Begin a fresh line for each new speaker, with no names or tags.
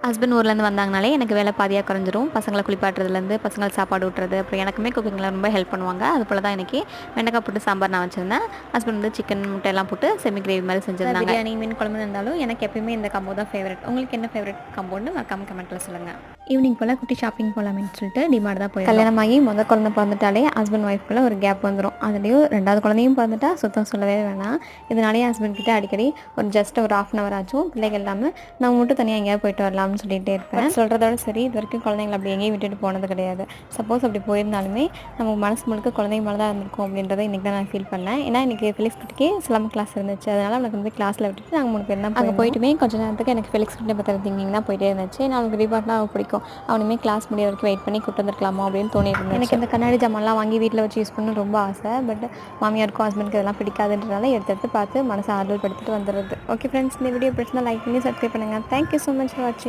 Husband ஊர்லேருந்து வந்தாங்கனாலே எனக்கு வேலை பாதியாக குறைஞ்சிரும். பசங்களை குளிப்பாட்டுறதுலேருந்து பசங்களுக்கு சாப்பாடு ஊட்டுறது, அப்புறம் எனக்குமே குக்கிங்கில் ரொம்ப ஹெல்ப் பண்ணுவாங்க. அது போல் தான் இன்றைக்கி வெண்டைக்காய் போட்டு சாம்பார் நான் வச்சுருந்தேன். ஹஸ்பண்ட் வந்து சிக்கன் முட்டையெல்லாம் போட்டு செமி கிரேவி மாதிரி செஞ்சுருந்தாங்க. பிரியாணி மீன் குழம்பு இருந்தாலும் எனக்கு எப்பயுமே இந்த காம்போ தான் ஃபேவரட். உங்களுக்கு என்ன ஃபேவரட் காம்போன்னு மறக்காம கமெண்ட்டில் சொல்லுங்கள். ஈவினிங் போல் குட்டி ஷாப்பிங் போகலாமேன்னு சொல்லிட்டு டிமார்ட் தான் போய் கல்யாணமாகி முதல் குழந்தை பிறந்துட்டாலே ஹஸ்பண்ட் ஒய்ஃப்குள்ளே ஒரு கேப் வந்துடும். அதுலேயும் 2வது குழந்தையும் பிறந்துட்டா சுத்தம் சொல்லவே வேணாம். இதனாலேயே ஹஸ்பண்ட் கிட்டே அடிக்கடி ஜஸ்ட் ஒரு 1/2 hour ஆச்சும் பிள்ளைகள் இல்லாமல் நான் மட்டும் தனியாக எங்கேயாவது போயிட்டு வரலாம்னு சொல்லிகிட்டே இருப்பேன். சொல்கிறதோட சரி, இது வரைக்கும் குழந்தைங்களை அப்படி எங்கேயும் விட்டுட்டு போனது கிடையாது. சப்போஸ் அப்படி போயிருந்தாலுமே நம்ம மனசு முழுக்க குழந்தைங்க மேலே தான் இருந்திருக்கும் அப்படின்றத இன்றைக்கி தான் நான் ஃபீல் பண்ணேன். ஏன்னா இன்றைக்கி ஃபெலிக்ஸ் குட்டிக்கு சிலம்பு கிளாஸ் இருந்துச்சு. அதனால் அவனுக்கு வந்து கிளாஸில் விட்டுட்டு நாங்கள் 3 பேர் தான் அங்கே போயிட்டுமே கொஞ்சம் நேரத்துக்கு எனக்கு ஃபெலிக்ஸ் குட்டியை பற்றின திங்கிங் தான் போயிட்டே இருந்துச்சு. நான் அவனுக்கு ரீபார்ட்னா அவனுக்கு பிடிக்கும். அவனுமே கிளாஸ் முடிய வரைக்கும் வெயிட் பண்ணி கூட்டு வந்துருக்கலாமா அப்படின்னு தோணிட்டு எனக்கு இந்த கண்ணாடி ஜாமான்லாம் வாங்கி வீட்டில் வச்சு யூஸ் பண்ணணும் ரொம்ப ஆசை. பட் மாமியாருக்கும் ஹஸ்பண்டுக்கு இதெல்லாம் பிடிக்காதுன்றனால எடுத்து பார்த்து மனசை ஆறுதல் படுத்திட்டு வந்துடுறது. ஓகே ஃப்ரெண்ட்ஸ், இந்த வீடியோ பிடிச்சிருந்தா லைக் பண்ணி சப்ஸ்கிரைப் பண்ணுங்கள். தேங்க்யூ ஸோ மச் ஃபார் வாட்சிங்.